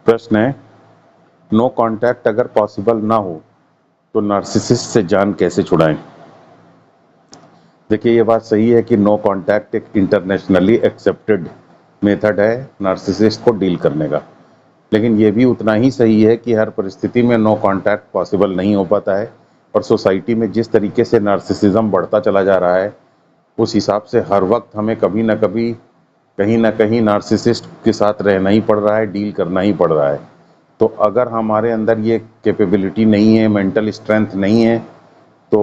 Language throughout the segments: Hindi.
प्रश्न है, नो कांटेक्ट अगर पॉसिबल ना हो तो नार्सिसिस्ट से जान कैसे छुड़ाएं। देखिए, ये बात सही है कि नो कांटेक्ट एक इंटरनेशनली एक्सेप्टेड मेथड है नार्सिसिस्ट को डील करने का, लेकिन ये भी उतना ही सही है कि हर परिस्थिति में नो कांटेक्ट पॉसिबल नहीं हो पाता है। और सोसाइटी में जिस तरीके से नार्सिसिज्म बढ़ता चला जा रहा है, उस हिसाब से हर वक्त हमें कभी ना कभी कहीं ना कहीं नार्सिसिस्ट के साथ रहना ही पड़ रहा है, डील करना ही पड़ रहा है। तो अगर हमारे अंदर ये कैपेबिलिटी नहीं है, मेंटल स्ट्रेंथ नहीं है तो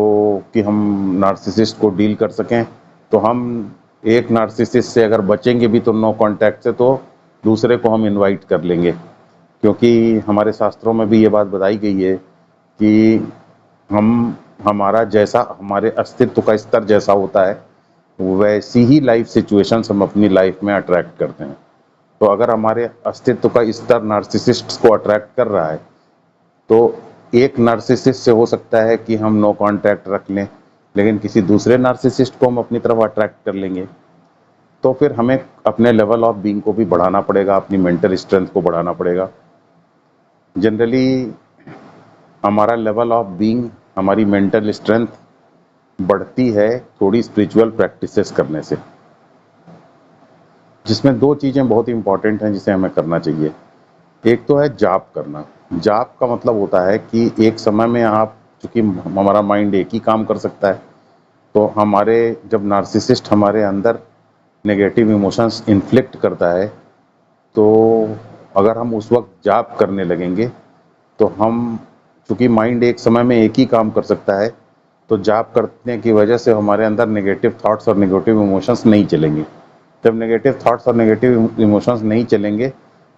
कि हम नार्सिसिस्ट को डील कर सकें, तो हम एक नार्सिसिस्ट से अगर बचेंगे भी तो नो कांटेक्ट से, तो दूसरे को हम इनवाइट कर लेंगे। क्योंकि हमारे शास्त्रों में भी ये बात बताई गई है कि हमारा जैसा, हमारे अस्तित्व का स्तर जैसा होता है, वैसी ही लाइफ सिचुएशंस हम अपनी लाइफ में अट्रैक्ट करते हैं। तो अगर हमारे अस्तित्व का स्तर नार्सिसिस्ट को अट्रैक्ट कर रहा है, तो एक नार्सिसिस्ट से हो सकता है कि हम नो कांटेक्ट रख लें, लेकिन किसी दूसरे नार्सिसिस्ट को हम अपनी तरफ अट्रैक्ट कर लेंगे। तो फिर हमें अपने लेवल ऑफ बीइंग को भी बढ़ाना पड़ेगा, अपनी मेंटल स्ट्रेंथ को बढ़ाना पड़ेगा। जनरली हमारा लेवल ऑफ बीइंग, हमारी मेंटल स्ट्रेंथ बढ़ती है थोड़ी स्पिरिचुअल प्रैक्टिसेस करने से, जिसमें दो चीज़ें बहुत इंपॉर्टेंट हैं जिसे हमें करना चाहिए। एक तो है जाप करना। जाप का मतलब होता है कि एक समय में आप, चूंकि हमारा माइंड एक ही काम कर सकता है, तो हमारे जब नार्सिसिस्ट हमारे अंदर नेगेटिव इमोशंस इन्फ्लिक्ट करता है, तो अगर हम उस वक्त जाप करने लगेंगे तो हम, चूंकि माइंड एक समय में एक ही काम कर सकता है, तो जाप करने की वजह से हमारे अंदर नेगेटिव थॉट्स और नेगेटिव इमोशंस नहीं चलेंगे। जब नेगेटिव थॉट्स और नेगेटिव इमोशंस नहीं चलेंगे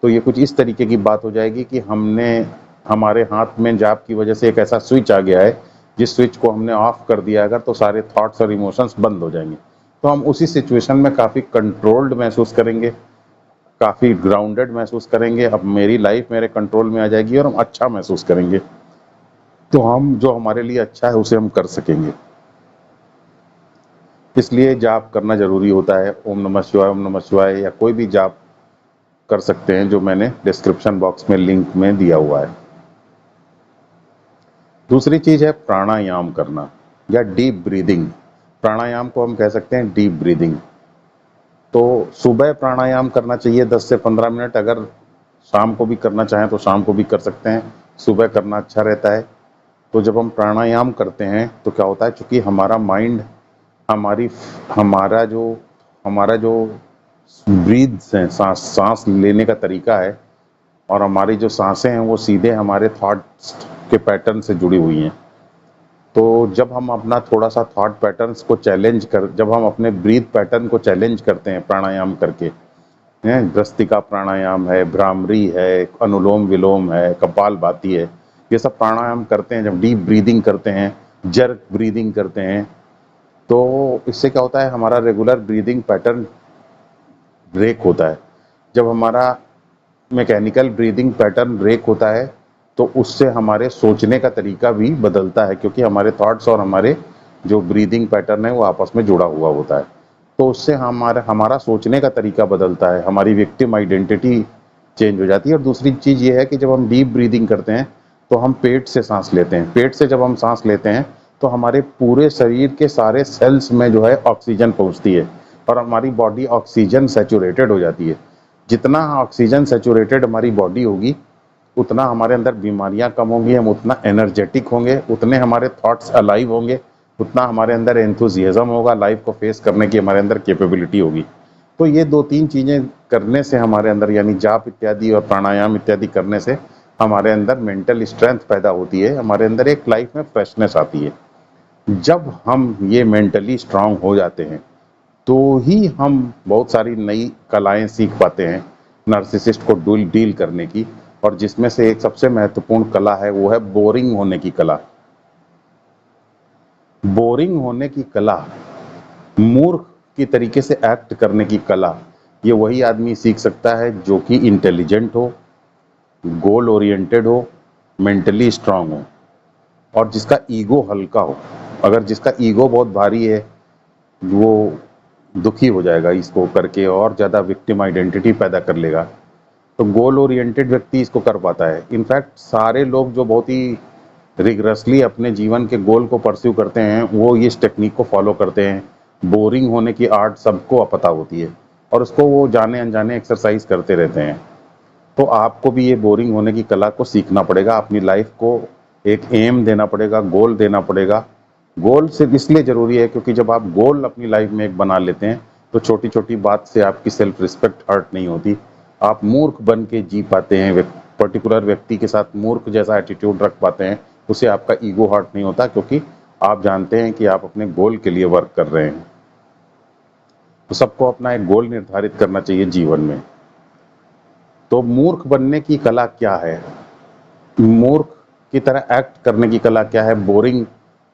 तो ये कुछ इस तरीके की बात हो जाएगी कि हमारे हाथ में जाप की वजह से एक ऐसा स्विच आ गया है, जिस स्विच को हमने ऑफ कर दिया अगर, तो सारे थॉट्स और इमोशंस बंद हो जाएंगे। तो हम उसी सिचुएशन में काफ़ी कंट्रोल्ड महसूस करेंगे, काफ़ी ग्राउंडेड महसूस करेंगे। अब मेरी लाइफ मेरे कंट्रोल में आ जाएगी और हम अच्छा महसूस करेंगे। तो हम जो हमारे लिए अच्छा है उसे हम कर सकेंगे। इसलिए जाप करना जरूरी होता है। ओम नमः शिवाय, ओम नमः शिवाय, या कोई भी जाप कर सकते हैं जो मैंने डिस्क्रिप्शन बॉक्स में लिंक में दिया हुआ है। दूसरी चीज है प्राणायाम करना या डीप ब्रीदिंग। प्राणायाम को हम कह सकते हैं डीप ब्रीदिंग। तो सुबह प्राणायाम करना चाहिए 10 से 15 मिनट। अगर शाम को भी करना चाहें तो शाम को भी कर सकते हैं, सुबह करना अच्छा रहता है। तो जब हम प्राणायाम करते हैं तो क्या होता है, चूंकि हमारा माइंड, हमारी हमारा जो ब्रीथ्स हैं, सांस लेने का तरीका है, और हमारी जो सांसें हैं वो सीधे हमारे थॉट्स के पैटर्न से जुड़ी हुई हैं। तो जब हम अपना थोड़ा सा थॉट पैटर्न्स को जब हम अपने ब्रीथ पैटर्न को चैलेंज करते हैं प्राणायाम करके, हैं, भ्रस्त्रिका प्राणायाम है, भ्रामरी है, अनुलोम विलोम है, कपालभाति है, ये सब प्राणायाम करते हैं, जब डीप ब्रीदिंग करते हैं, जर्क ब्रीदिंग करते हैं, तो इससे क्या होता है, हमारा रेगुलर ब्रीदिंग पैटर्न ब्रेक होता है। जब हमारा मैकेनिकल ब्रीदिंग पैटर्न ब्रेक होता है तो उससे हमारे सोचने का तरीका भी बदलता है, क्योंकि हमारे थॉट्स और हमारे जो ब्रीदिंग पैटर्न है वो आपस में जुड़ा हुआ होता है। तो उससे हमारा हमारा सोचने का तरीका बदलता है, हमारी विक्टिम आइडेंटिटी चेंज हो जाती है। और दूसरी चीज़ ये है कि जब हम डीप ब्रीदिंग करते हैं तो हम पेट से सांस लेते हैं। पेट से जब हम सांस लेते हैं तो हमारे पूरे शरीर के सारे सेल्स में जो है ऑक्सीजन पहुंचती है और हमारी बॉडी ऑक्सीजन सैचुरेटेड हो जाती है। जितना ऑक्सीजन सैचुरेटेड हमारी बॉडी होगी, उतना हमारे अंदर बीमारियां कम होंगी, हम उतना एनर्जेटिक होंगे, उतने हमारे थॉट्स अलाइव होंगे, उतना हमारे अंदर एंथुजियाज्म होगा, लाइफ को फेस करने की हमारे अंदर कैपेबिलिटी होगी। तो ये दो तीन चीज़ें करने से हमारे अंदर, यानी जाप इत्यादि और प्राणायाम इत्यादि करने से हमारे अंदर मेंटल स्ट्रेंथ पैदा होती है, हमारे अंदर एक लाइफ में फ्रेशनेस आती है। जब हम ये मेंटली स्ट्रांग हो जाते हैं तो ही हम बहुत सारी नई कलाएं सीख पाते हैं नार्सिसिस्ट को डील करने की। और जिसमें से एक सबसे महत्वपूर्ण कला है वो है बोरिंग होने की कला। बोरिंग होने की कला, मूर्ख की तरीके से एक्ट करने की कला, ये वही आदमी सीख सकता है जो कि इंटेलिजेंट हो, गोल ओरिएंटेड हो, मेंटली स्ट्रांग हो और जिसका ईगो हल्का हो। अगर जिसका ईगो बहुत भारी है, वो दुखी हो जाएगा इसको करके और ज़्यादा विक्टिम आइडेंटिटी पैदा कर लेगा। तो गोल ओरिएंटेड व्यक्ति इसको कर पाता है। इनफैक्ट सारे लोग जो बहुत ही रिगरसली अपने जीवन के गोल को परस्यू करते हैं वो इस टेक्निक को फॉलो करते हैं। बोरिंग होने की आर्ट सबको पता होती है और उसको वो जाने अनजाने एक्सरसाइज करते रहते हैं। तो आपको भी ये बोरिंग होने की कला को सीखना पड़ेगा, अपनी लाइफ को एक एम देना पड़ेगा, गोल देना पड़ेगा। गोल सिर्फ इसलिए ज़रूरी है क्योंकि जब आप गोल अपनी लाइफ में एक बना लेते हैं तो छोटी छोटी बात से आपकी सेल्फ रिस्पेक्ट हर्ट नहीं होती। आप मूर्ख बन के जी पाते हैं, पर्टिकुलर व्यक्ति के साथ मूर्ख जैसा एटीट्यूड रख पाते हैं, उससे आपका ईगो हर्ट नहीं होता क्योंकि आप जानते हैं कि आप अपने गोल के लिए वर्क कर रहे हैं। तो सबको अपना एक गोल निर्धारित करना चाहिए जीवन में। तो मूर्ख बनने की कला क्या है, मूर्ख की तरह एक्ट करने की कला क्या है, बोरिंग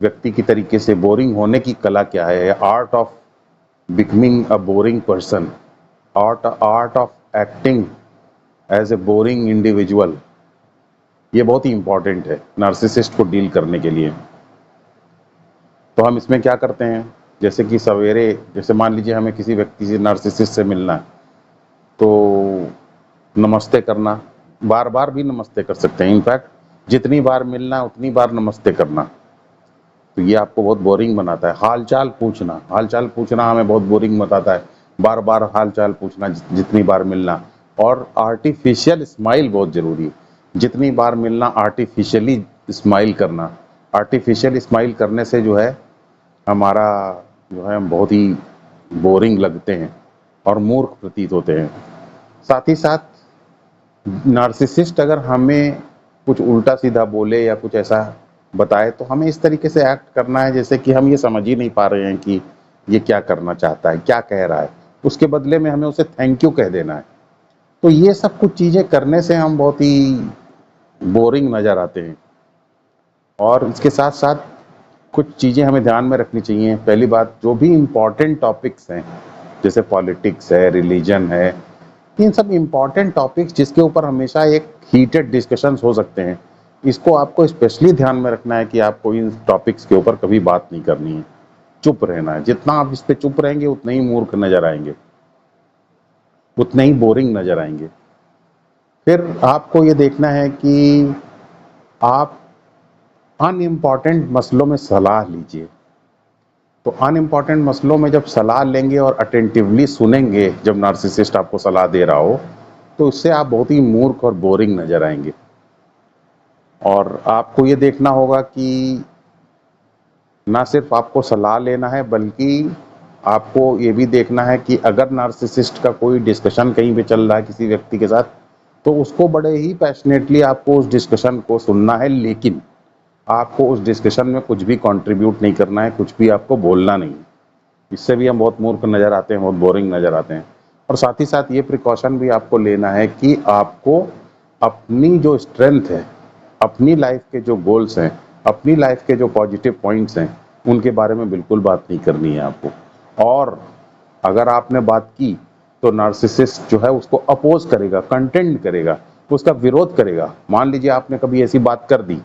व्यक्ति की तरीके से बोरिंग होने की कला क्या है, art of becoming a boring person, art of acting as a boring individual, ये बहुत ही इंपॉर्टेंट है नार्सिसिस्ट को डील करने के लिए। तो हम इसमें क्या करते हैं, जैसे कि सवेरे, जैसे मान लीजिए हमें किसी व्यक्ति से नार्सिसिस्ट से मिलना है तो नमस्ते करना, बार बार भी नमस्ते कर सकते हैं, इनफैक्ट जितनी बार मिलना है उतनी बार नमस्ते करना। तो ये आपको बहुत बोरिंग बनाता है। हालचाल पूछना हमें बहुत बोरिंग बताता है, बार बार हालचाल पूछना, जितनी बार मिलना। और आर्टिफिशियल स्माइल बहुत ज़रूरी है, जितनी बार मिलना आर्टिफिशियली स्माइल करना। आर्टिफिशियल स्माइल करने से जो है हमारा जो है हम बहुत ही बोरिंग लगते हैं और मूर्ख प्रतीत होते हैं। साथ ही साथ नार्सिसिस्ट अगर हमें कुछ उल्टा सीधा बोले या कुछ ऐसा बताए तो हमें इस तरीके से एक्ट करना है जैसे कि हम ये समझ ही नहीं पा रहे हैं कि ये क्या करना चाहता है, क्या कह रहा है। उसके बदले में हमें उसे थैंक यू कह देना है। तो ये सब कुछ चीज़ें करने से हम बहुत ही बोरिंग नज़र आते हैं। और इसके साथ साथ कुछ चीज़ें हमें ध्यान में रखनी चाहिए। पहली बात, जो भी इम्पॉर्टेंट टॉपिक्स हैं जैसे पॉलिटिक्स है, रिलीजन है, इन सब इम्पॉर्टेंट टॉपिक्स जिसके ऊपर हमेशा एक हीटेड डिस्कशंस हो सकते हैं, इसको आपको स्पेशली ध्यान में रखना है कि आपको इन टॉपिक्स के ऊपर कभी बात नहीं करनी है, चुप रहना है। जितना आप इस पे चुप रहेंगे उतने ही मूर्ख नजर आएंगे, उतने ही बोरिंग नजर आएंगे। फिर आपको ये देखना है कि आप अनइम्पॉर्टेंट मसलों में सलाह लीजिए। तो अनइम्पॉर्टेंट मसलों में जब सलाह लेंगे और अटेंटिवली सुनेंगे, जब नार्सिसिस्ट आपको सलाह दे रहा हो, तो इससे आप बहुत ही मूर्ख और बोरिंग नजर आएंगे। और आपको ये देखना होगा कि ना सिर्फ आपको सलाह लेना है बल्कि आपको ये भी देखना है कि अगर नार्सिसिस्ट का कोई डिस्कशन कहीं पे चल रहा है किसी व्यक्ति के साथ, तो उसको बड़े ही पैशनेटली आपको उस डिस्कशन को सुनना है, लेकिन आपको उस डिस्कशन में कुछ भी कंट्रीब्यूट नहीं करना है, कुछ भी आपको बोलना नहीं। इससे भी हम बहुत मूर्ख नज़र आते हैं, बहुत बोरिंग नज़र आते हैं। और साथ ही साथ ये प्रिकॉशन भी आपको लेना है कि आपको अपनी जो स्ट्रेंथ है, अपनी लाइफ के जो गोल्स हैं, अपनी लाइफ के जो पॉजिटिव पॉइंट्स हैं, उनके बारे में बिल्कुल बात नहीं करनी है आपको। और अगर आपने बात की तो नार्सिसिस्ट जो है उसको अपोज करेगा, कंटेंड करेगा, उसका विरोध करेगा। मान लीजिए आपने कभी ऐसी बात कर दी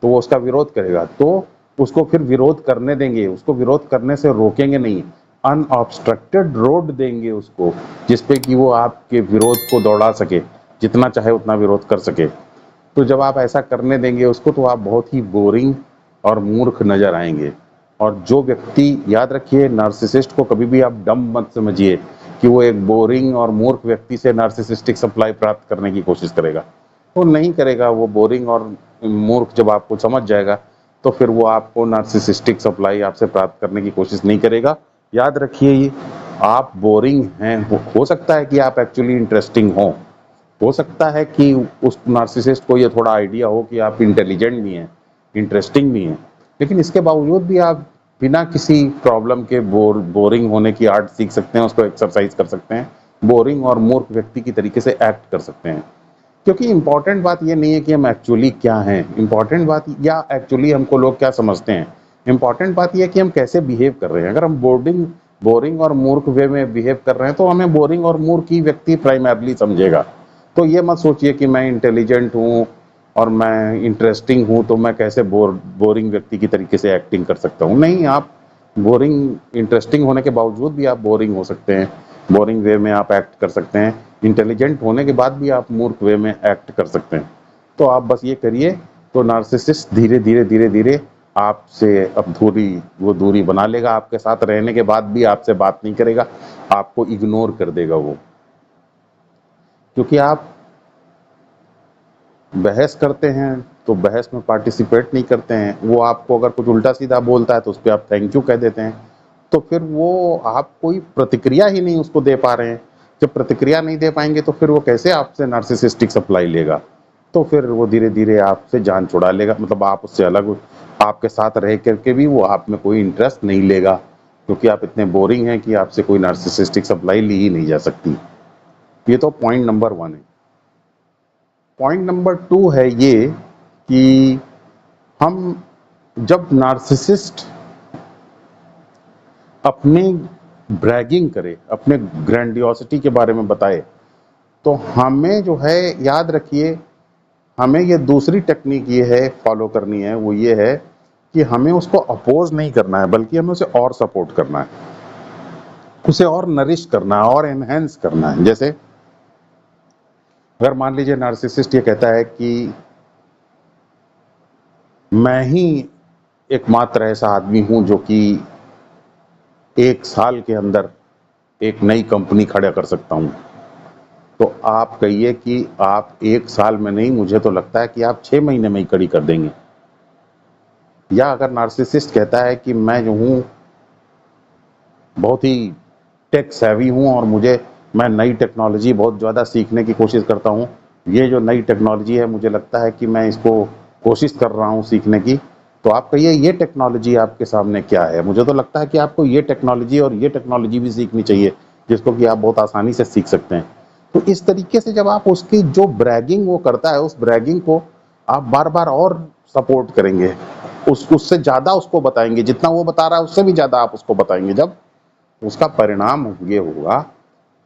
तो वो उसका विरोध करेगा, तो उसको फिर विरोध करने देंगे, उसको विरोध करने से रोकेंगे नहीं, अनऑब्स्ट्रक्टेड रोड देंगे उसको, जिसपे कि वो आपके विरोध को दौड़ा सके, जितना चाहे उतना विरोध कर सके। तो जब आप ऐसा करने देंगे उसको तो आप बहुत ही बोरिंग और मूर्ख नजर आएंगे। और जो व्यक्ति, याद रखिए, नार्सिसिस्ट को कभी भी आप डम मत समझिए कि वो एक बोरिंग और मूर्ख व्यक्ति से नार्सिसिस्टिक सप्लाई प्राप्त करने की कोशिश करेगा। वो नहीं करेगा। वो बोरिंग और मूर्ख जब आपको समझ जाएगा तो फिर वो आपको नार्सिसिस्टिक सप्लाई आपसे प्राप्त करने की कोशिश नहीं करेगा। याद रखिए, ये आप बोरिंग हैं, हो सकता है कि आप एक्चुअली इंटरेस्टिंग हो सकता है कि उस नार्सिसिस्ट को ये थोड़ा आइडिया हो कि आप इंटेलिजेंट भी हैं, इंटरेस्टिंग भी हैं, लेकिन इसके बावजूद भी आप बिना किसी प्रॉब्लम के बोरिंग होने की आर्ट सीख सकते हैं, उसको एक्सरसाइज कर सकते हैं, बोरिंग और मूर्ख व्यक्ति की तरीके से एक्ट कर सकते हैं। क्योंकि इम्पॉर्टेंट बात ये नहीं है कि हम एक्चुअली क्या हैं, इम्पॉर्टेंट बात या एक्चुअली हमको लोग क्या समझते हैं, इम्पॉर्टेंट बात ये है कि हम कैसे बिहेव कर रहे हैं। अगर हम बोरिंग और मूर्ख वे में बिहेव कर रहे हैं तो हमें बोरिंग और मूर्ख ही व्यक्ति प्राइमरली समझेगा। तो ये मत सोचिए कि मैं इंटेलिजेंट हूँ और मैं इंटरेस्टिंग हूँ तो मैं कैसे बोरिंग व्यक्ति की तरीके से एक्टिंग कर सकता हूँ। नहीं, आप बोरिंग इंटरेस्टिंग होने के बावजूद भी आप बोरिंग हो सकते हैं। बोरिंग वे में आप एक्ट कर सकते हैं, इंटेलिजेंट होने के बाद भी आप मूर्ख वे में एक्ट कर सकते हैं। तो आप बस ये करिए, तो नार्सिसिस्ट धीरे धीरे धीरे धीरे आपसे अब वो दूरी बना लेगा, आपके साथ रहने के बाद भी आपसे बात नहीं करेगा, आपको इग्नोर कर देगा वो। क्योंकि आप बहस करते हैं तो बहस में पार्टिसिपेट नहीं करते हैं, वो आपको अगर कुछ उल्टा सीधा बोलता है तो उस पर आप थैंक यू कह देते हैं, तो फिर वो आप कोई प्रतिक्रिया ही नहीं उसको दे पा रहे हैं। जब प्रतिक्रिया नहीं दे पाएंगे तो फिर वो कैसे आपसे नार्सिसिस्टिक सप्लाई लेगा? तो फिर वो धीरे धीरे आपसे जान छुड़ा लेगा, मतलब आप उससे अलग, आपके साथ रह करके भी वो आप में कोई इंटरेस्ट नहीं लेगा, क्योंकि आप इतने बोरिंग हैं कि आपसे कोई नार्सिसिस्टिक सप्लाई ली ही नहीं जा सकती। ये तो पॉइंट नंबर 1 है। पॉइंट नंबर 2 है ये कि हम जब नार्सिसिस्ट अपने ब्रैगिंग करे, अपने ग्रैंडियोसिटी के बारे में बताए, तो हमें जो है, याद रखिए, हमें ये दूसरी टेक्निक ये है फॉलो करनी है, वो ये है कि हमें उसको अपोज नहीं करना है, बल्कि हमें उसे और सपोर्ट करना है, उसे और नरिश करना है और एनहेंस करना है। जैसे अगर मान लीजिए नार्सिसिस्ट ये कहता है कि मैं ही एकमात्र ऐसा आदमी हूं जो कि 1 साल के अंदर एक नई कंपनी खड़ा कर सकता हूं, तो आप कहिए कि आप 1 साल में नहीं, मुझे तो लगता है कि आप 6 महीने में ही खड़ी कर देंगे। या अगर नार्सिसिस्ट कहता है कि मैं जो हूं बहुत ही टेक सेवी हूं और मैं नई टेक्नोलॉजी बहुत ज़्यादा सीखने की कोशिश करता हूं, ये जो नई टेक्नोलॉजी है मुझे लगता है कि मैं इसको कोशिश कर रहा हूं सीखने की, तो आप कहिए ये टेक्नोलॉजी आपके सामने क्या है? मुझे तो लगता है कि आपको ये टेक्नोलॉजी और ये टेक्नोलॉजी भी सीखनी चाहिए, जिसको कि आप बहुत आसानी से सीख सकते हैं। तो इस तरीके से जब आप उसकी जो ब्रैगिंग वो करता है, उस ब्रैगिंग को आप बार बार और सपोर्ट करेंगे, उससे ज़्यादा उसको बताएंगे, जितना वो बता रहा है उससे भी ज़्यादा आप उसको बताएंगे, जब उसका परिणाम ये होगा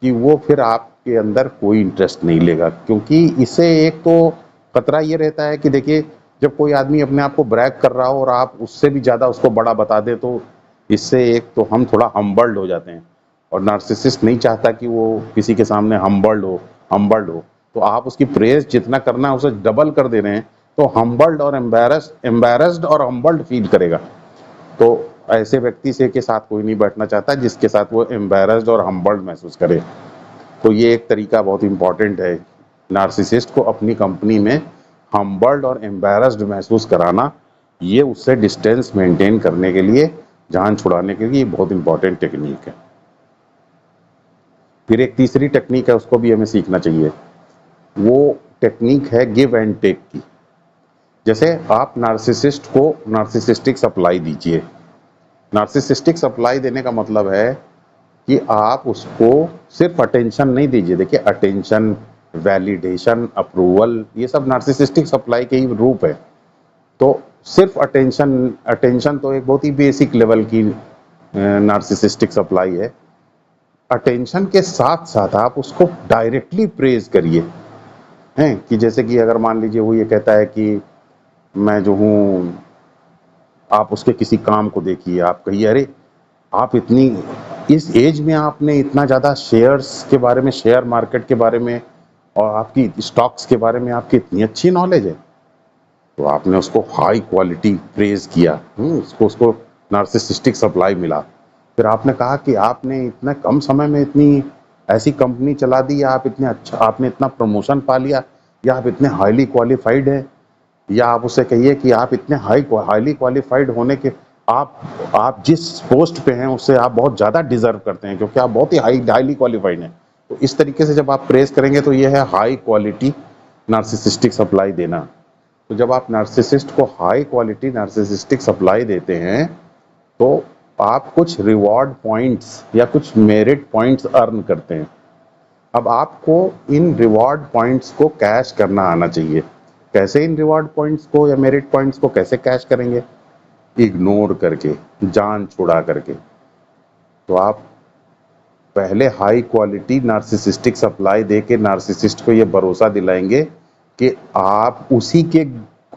कि वो फिर आपके अंदर कोई इंटरेस्ट नहीं लेगा। क्योंकि इससे एक तो खतरा ये रहता है कि देखिए, जब कोई आदमी अपने आप को ब्रैग कर रहा हो और आप उससे भी ज़्यादा उसको बड़ा बता दे, तो इससे एक तो हम थोड़ा हम्बल्ड हो जाते हैं, और नार्सिसिस्ट नहीं चाहता कि वो किसी के सामने हम्बल्ड हो। तो आप उसकी प्रेज जितना करना है उसे डबल कर दे रहे हैं, तो हम्बल्ड और एम्बैरस्ड और हम्बल्ड फील करेगा। तो ऐसे व्यक्ति से के साथ कोई नहीं बैठना चाहता जिसके साथ वो एम्बैरस्ड और हम्बल्ड महसूस करे। तो ये एक तरीका बहुत इंपॉर्टेंट है, नार्सिसिस्ट को अपनी कंपनी में हम्बल्ड और एम्बैरस्ड महसूस कराना, ये उससे डिस्टेंस मेंटेन करने के लिए, जान छुड़ाने के लिए बहुत इंपॉर्टेंट टेक्निक है। फिर एक तीसरी टेक्निक है, उसको भी हमें सीखना चाहिए। वो टेक्निक है गिव एंड टेक की। जैसे आप नार्सिसिस्ट को नार्सिसिस्टिक सप्लाई दीजिए। नार्सिसिस्टिक सप्लाई देने का मतलब है कि आप उसको सिर्फ अटेंशन नहीं दीजिए। देखिए, अटेंशन, वैलिडेशन, अप्रूवल, ये सब नार्सिसिस्टिक सप्लाई के ही रूप है। तो सिर्फ अटेंशन तो एक बहुत ही बेसिक लेवल की नार्सिसिस्टिक सप्लाई है। अटेंशन के साथ साथ आप उसको डायरेक्टली प्रेज करिए, हैं कि जैसे कि अगर मान लीजिए वो ये कहता है कि मैं जो हूँ, आप उसके किसी काम को देखिए, आप कहिए अरे आप इतनी, इस एज में आपने इतना ज़्यादा शेयर्स के बारे में, शेयर मार्केट के बारे में और आपकी स्टॉक्स के बारे में आपकी इतनी अच्छी नॉलेज है। तो आपने उसको हाई क्वालिटी प्रेज किया, उसको नार्सिसिस्टिक सप्लाई मिला। फिर आपने कहा कि आपने इतने कम समय में इतनी ऐसी कंपनी चला दी, या आप इतने अच्छा, आपने इतना प्रमोशन पा लिया, या आप इतने हाईली क्वालिफाइड हैं, या आप उसे कहिए कि आप इतने हाईली क्वालिफाइड होने के, आप जिस पोस्ट पे हैं उससे आप बहुत ज़्यादा डिजर्व करते हैं, क्योंकि आप बहुत ही हाईली क्वालिफाइड हैं। तो इस तरीके से जब आप प्रेस करेंगे तो ये है हाई क्वालिटी नार्सिसिस्टिक सप्लाई देना। तो जब आप नार्सिसिस्ट को हाई क्वालिटी नार्सिसिस्टिक सप्लाई देते हैं, तो आप कुछ रिवॉर्ड पॉइंट्स या कुछ मेरिट पॉइंट्स अर्न करते हैं। अब आपको इन रिवॉर्ड पॉइंट्स को कैश करना आना चाहिए। कैसे इन रिवॉर्ड पॉइंट्स को या मेरिट पॉइंट्स को कैसे कैश करेंगे? इग्नोर करके, जान छुड़ा करके। तो आप पहले हाई क्वालिटी नार्सिसिस्टिक सप्लाई दे के नार्सिसिस्ट को ये भरोसा दिलाएंगे कि आप उसी के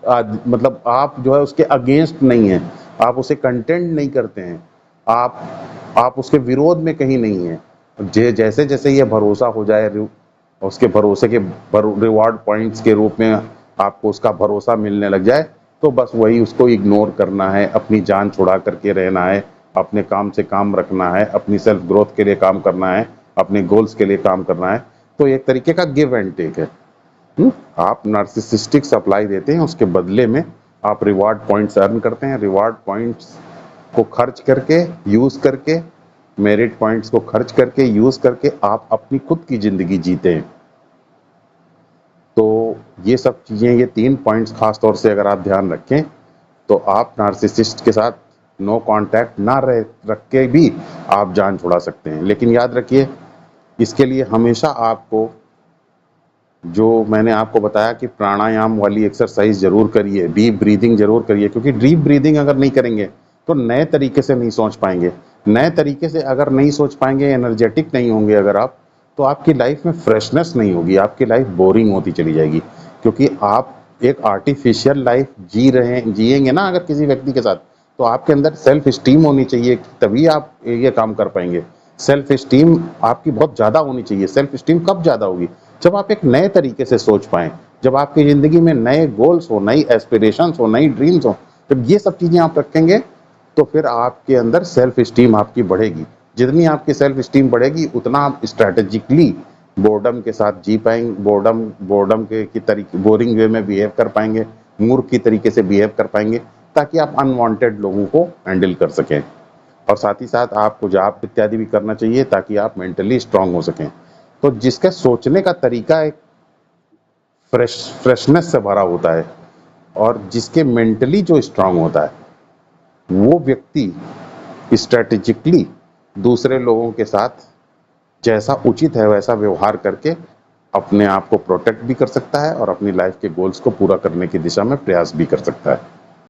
मतलब आप जो है उसके अगेंस्ट नहीं हैं, आप उसे कंटेंट नहीं करते हैं, आप उसके विरोध में कहीं नहीं हैं, जैसे जैसे ये भरोसा हो जाए, उसके भरोसे के रिवॉर्ड पॉइंट्स के रूप में आपको उसका भरोसा मिलने लग जाए, तो बस वही उसको इग्नोर करना है, अपनी जान छुड़ा करके रहना है, अपने काम से काम रखना है, अपनी सेल्फ ग्रोथ के लिए काम करना है, अपने गोल्स के लिए काम करना है। तो एक तरीके का गिव एंड टेक है। आप नार्सिसिस्टिक सप्लाई देते हैं, उसके बदले में आप रिवॉर्ड पॉइंट्स अर्न करते हैं। रिवॉर्ड पॉइंट्स को खर्च करके, यूज करके, मेरिट पॉइंट्स को खर्च करके, यूज करके आप अपनी खुद की जिंदगी जीते हैं। तो ये सब चीजें, ये 3 पॉइंट्स खास तौर से अगर आप ध्यान रखें, तो आप नार्सिसिस्ट के साथ नो कांटेक्ट ना रख के भी आप जान छुड़ा सकते हैं। लेकिन याद रखिए, इसके लिए हमेशा आपको, जो मैंने आपको बताया कि प्राणायाम वाली एक्सरसाइज जरूर करिए, डीप ब्रीदिंग जरूर करिए, क्योंकि डीप ब्रीदिंग अगर नहीं करेंगे तो नए तरीके से नहीं सोच पाएंगे। नए तरीके से अगर नहीं सोच पाएंगे, एनर्जेटिक नहीं होंगे अगर आप, तो आपकी लाइफ में फ्रेशनेस नहीं होगी, आपकी लाइफ बोरिंग होती चली जाएगी। क्योंकि आप एक आर्टिफिशियल लाइफ जिएंगे ना अगर किसी व्यक्ति के साथ, तो आपके अंदर सेल्फ स्टीम होनी चाहिए, तभी आप ये काम कर पाएंगे। सेल्फ स्टीम आपकी बहुत ज्यादा होनी चाहिए। सेल्फ स्टीम कब ज्यादा होगी? जब आप एक नए तरीके से सोच पाएं, जब आपकी जिंदगी में नए गोल्स हो, नई एस्पिरेशंस हो, नई ड्रीम्स हो, जब ये सब चीजें आप रखेंगे, तो फिर आपके अंदर सेल्फ स्टीम आपकी बढ़ेगी। जितनी आपकी सेल्फ स्टीम बढ़ेगी, उतना आप स्ट्रैटेजिकली बोर्डम के साथ जी पाएंगे, बोर्डम के की तरीके, बोरिंग वे में बिहेव कर पाएंगे, मूर्ख की तरीके से बिहेव कर पाएंगे, ताकि आप अनवांटेड लोगों को हैंडल कर सकें। और साथ ही साथ आपको जॉब इत्यादि भी करना चाहिए, ताकि आप मेंटली स्ट्रांग हो सकें। तो जिसका सोचने का तरीका एक फ्रेशनेस से भरा होता है, और जिसके मेंटली जो स्ट्रांग होता है, वो व्यक्ति स्ट्रेटेजिकली दूसरे लोगों के साथ जैसा उचित है वैसा व्यवहार करके अपने आप को प्रोटेक्ट भी कर सकता है, और अपनी लाइफ के गोल्स को पूरा करने की दिशा में प्रयास भी कर सकता है।